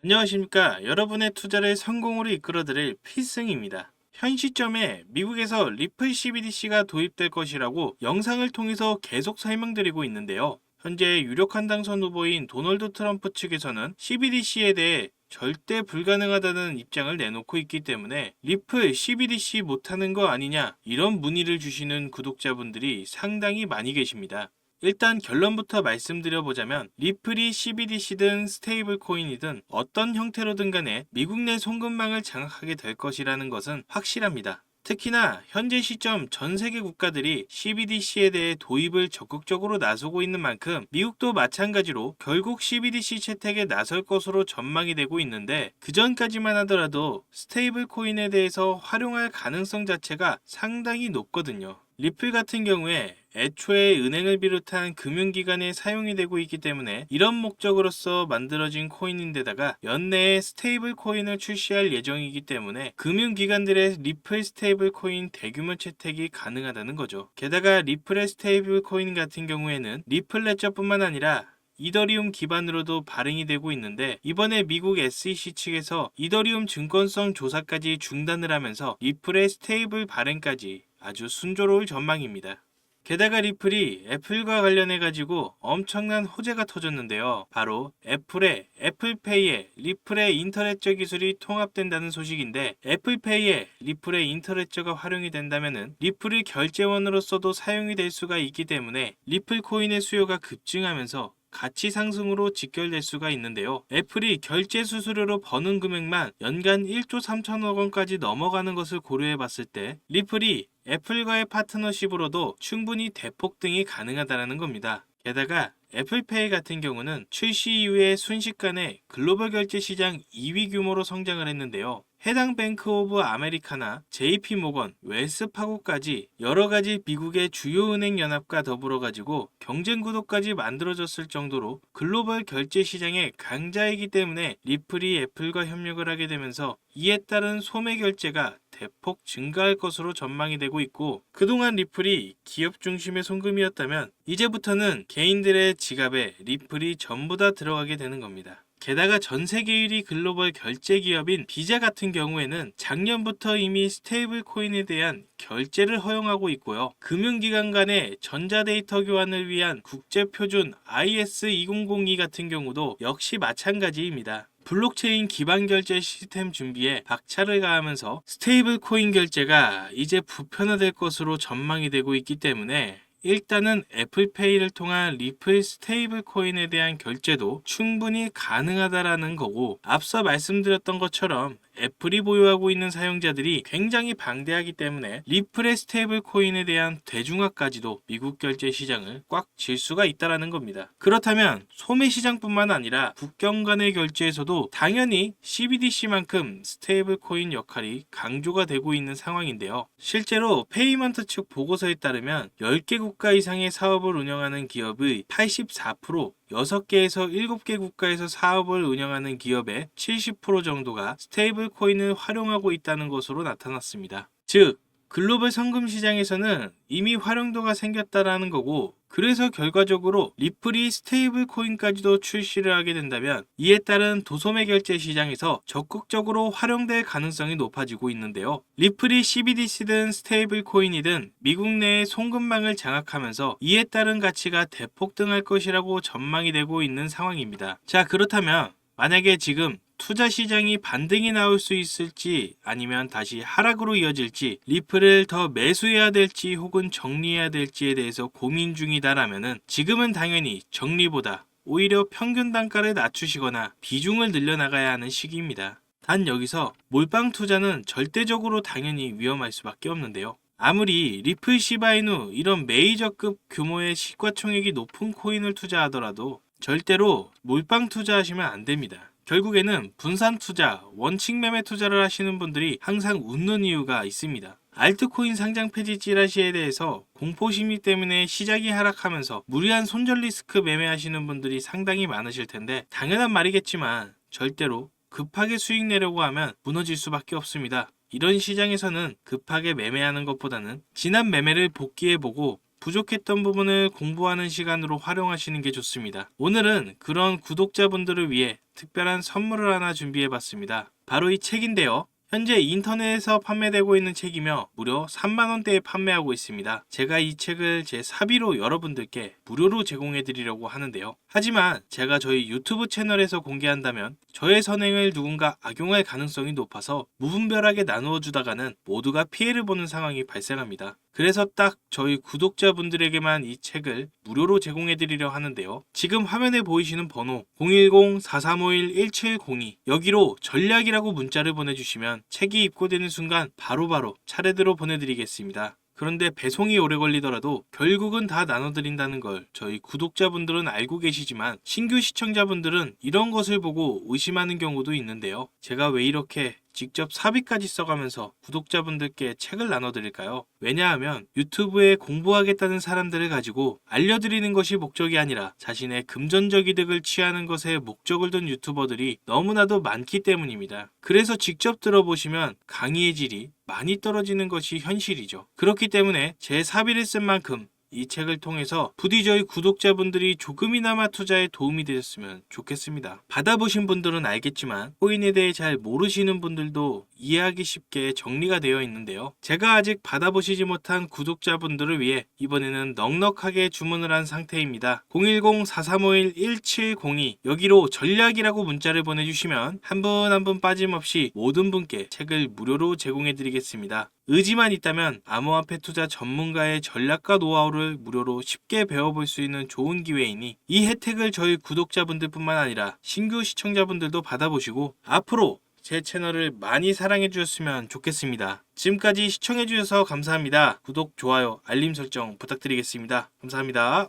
안녕하십니까. 여러분의 투자를 성공으로 이끌어드릴 필승입니다. 현 시점에 미국에서 리플 CBDC가 도입될 것이라고 영상을 통해서 계속 설명드리고 있는데요. 현재 유력한 당선 후보인 도널드 트럼프 측에서는 CBDC에 대해 절대 불가능하다는 입장을 내놓고 있기 때문에 리플 CBDC 못하는 거 아니냐, 이런 문의를 주시는 구독자분들이 상당히 많이 계십니다. 일단 결론부터 말씀드려보자면 리플이 CBDC든 스테이블 코인이든 어떤 형태로든 간에 미국 내 송금망을 장악하게 될 것이라는 것은 확실합니다. 특히나 현재 시점 전 세계 국가들이 CBDC에 대해 도입을 적극적으로 나서고 있는 만큼 미국도 마찬가지로 결국 CBDC 채택에 나설 것으로 전망이 되고 있는데, 그 전까지만 하더라도 스테이블 코인에 대해서 활용할 가능성 자체가 상당히 높거든요. 리플 같은 경우에 애초에 은행을 비롯한 금융기관에 사용이 되고 있기 때문에 이런 목적으로서 만들어진 코인인데다가 연내에 스테이블 코인을 출시할 예정이기 때문에 금융기관들의 리플 스테이블 코인 대규모 채택이 가능하다는 거죠. 게다가 리플의 스테이블 코인 같은 경우에는 리플 레저뿐만 아니라 이더리움 기반으로도 발행이 되고 있는데, 이번에 미국 SEC 측에서 이더리움 증권성 조사까지 중단을 하면서 리플의 스테이블 발행까지 아주 순조로울 전망입니다. 게다가 리플이 애플과 관련해 가지고 엄청난 호재가 터졌는데요. 바로 애플의 애플페이에 리플의 인터레저 기술이 통합된다는 소식인데, 애플페이에 리플의 인터레저가 활용이 된다면은 리플이 결제원으로서도 사용이 될 수가 있기 때문에 리플 코인의 수요가 급증하면서 가치 상승으로 직결될 수가 있는데요. 애플이 결제 수수료로 버는 금액만 연간 1조 3천억 원까지 넘어가는 것을 고려해 봤을 때 리플이 애플과의 파트너십으로도 충분히 대폭등이 가능하다는 겁니다. 게다가 애플페이 같은 경우는 출시 이후에 순식간에 글로벌 결제 시장 2위 규모로 성장을 했는데요. 해당 뱅크 오브 아메리카나, JP 모건, 웰스파고까지 여러가지 미국의 주요 은행 연합과 더불어 가지고 경쟁 구도까지 만들어졌을 정도로 글로벌 결제 시장의 강자이기 때문에 리플이 애플과 협력을 하게 되면서 이에 따른 소매 결제가 대폭 증가할 것으로 전망이 되고 있고, 그동안 리플이 기업 중심의 송금이었다면 이제부터는 개인들의 지갑에 리플이 전부 다 들어가게 되는 겁니다. 게다가 전 세계 1위 글로벌 결제 기업인 비자 같은 경우에는 작년부터 이미 스테이블 코인에 대한 결제를 허용하고 있고요. 금융기관 간의 전자데이터 교환을 위한 국제표준 IS2002 같은 경우도 역시 마찬가지입니다. 블록체인 기반 결제 시스템 준비에 박차를 가하면서 스테이블 코인 결제가 이제 보편화될 것으로 전망이 되고 있기 때문에 일단은 애플페이를 통한 리플 스테이블 코인에 대한 결제도 충분히 가능하다라는 거고, 앞서 말씀드렸던 것처럼 애플이 보유하고 있는 사용자들이 굉장히 방대하기 때문에 리플의 스테이블 코인에 대한 대중화까지도 미국 결제 시장을 꽉 쥘 수가 있다라는 겁니다. 그렇다면 소매 시장뿐만 아니라 국경 간의 결제에서도 당연히 CBDC만큼 스테이블 코인 역할이 강조가 되고 있는 상황인데요. 실제로 페이먼트 측 보고서에 따르면 10개 국가 이상의 사업을 운영하는 기업의 84%, 6개에서 7개 국가에서 사업을 운영하는 기업의 70% 정도가 스테이블 코인을 활용하고 있다는 것으로 나타났습니다. 즉, 글로벌 성금 시장에서는 이미 활용도가 생겼다라는 거고, 그래서 결과적으로 리플이 스테이블 코인까지도 출시를 하게 된다면 이에 따른 도소매 결제 시장에서 적극적으로 활용될 가능성이 높아지고 있는데요. 리플이 CBDC든 스테이블 코인이든 미국 내의 송금망을 장악하면서 이에 따른 가치가 대폭등할 것이라고 전망이 되고 있는 상황입니다. 자, 그렇다면 만약에 지금 투자 시장이 반등이 나올 수 있을지 아니면 다시 하락으로 이어질지, 리플을 더 매수해야 될지 혹은 정리해야 될지에 대해서 고민 중이다라면은 지금은 당연히 정리보다 오히려 평균 단가를 낮추시거나 비중을 늘려나가야 하는 시기입니다. 단 여기서 몰빵 투자는 절대적으로 당연히 위험할 수밖에 없는데요. 아무리 리플 시바이누 이런 메이저급 규모의 시가총액이 높은 코인을 투자하더라도 절대로 몰빵 투자하시면 안 됩니다. 결국에는 분산 투자, 원칙 매매 투자를 하시는 분들이 항상 웃는 이유가 있습니다. 알트코인 상장 폐지 찌라시에 대해서 공포심리 때문에 시장이 하락하면서 무리한 손절 리스크 매매하시는 분들이 상당히 많으실 텐데, 당연한 말이겠지만 절대로 급하게 수익 내려고 하면 무너질 수밖에 없습니다. 이런 시장에서는 급하게 매매하는 것보다는 지난 매매를 복귀해보고 부족했던 부분을 공부하는 시간으로 활용하시는 게 좋습니다. 오늘은 그런 구독자분들을 위해 특별한 선물을 하나 준비해봤습니다. 바로 이 책인데요. 현재 인터넷에서 판매되고 있는 책이며 무려 3만원대에 판매하고 있습니다. 제가 이 책을 제 사비로 여러분들께 무료로 제공해 드리려고 하는데요. 하지만 제가 저희 유튜브 채널에서 공개한다면 저의 선행을 누군가 악용할 가능성이 높아서 무분별하게 나누어 주다가는 모두가 피해를 보는 상황이 발생합니다. 그래서 딱 저희 구독자분들에게만 이 책을 무료로 제공해 드리려 하는데요. 지금 화면에 보이시는 번호 010-4351-1702 여기로 전략이라고 문자를 보내주시면 책이 입고되는 순간 바로바로 차례대로 보내드리겠습니다. 그런데 배송이 오래 걸리더라도 결국은 다 나눠드린다는 걸 저희 구독자분들은 알고 계시지만 신규 시청자분들은 이런 것을 보고 의심하는 경우도 있는데요. 제가 왜 이렇게 직접 사비까지 써가면서 구독자분들께 책을 나눠드릴까요? 왜냐하면 유튜브에 공부하겠다는 사람들을 가지고 알려드리는 것이 목적이 아니라 자신의 금전적 이득을 취하는 것에 목적을 둔 유튜버들이 너무나도 많기 때문입니다. 그래서 직접 들어보시면 강의의 질이 많이 떨어지는 것이 현실이죠. 그렇기 때문에 제 사비를 쓴 만큼 이 책을 통해서 부디 저희 구독자분들이 조금이나마 투자에 도움이 되셨으면 좋겠습니다. 받아보신 분들은 알겠지만 코인에 대해 잘 모르시는 분들도 이해하기 쉽게 정리가 되어 있는데요. 제가 아직 받아보시지 못한 구독자분들을 위해 이번에는 넉넉하게 주문을 한 상태입니다. 010-4351-1702 여기로 전략이라고 문자를 보내주시면 한 분 한 분 빠짐없이 모든 분께 책을 무료로 제공해 드리겠습니다. 의지만 있다면 암호화폐 투자 전문가의 전략과 노하우를 무료로 쉽게 배워볼 수 있는 좋은 기회이니 이 혜택을 저희 구독자분들뿐만 아니라 신규 시청자분들도 받아보시고 앞으로 제 채널을 많이 사랑해 주셨으면 좋겠습니다. 지금까지 시청해 주셔서 감사합니다. 구독, 좋아요, 알림 설정 부탁드리겠습니다. 감사합니다.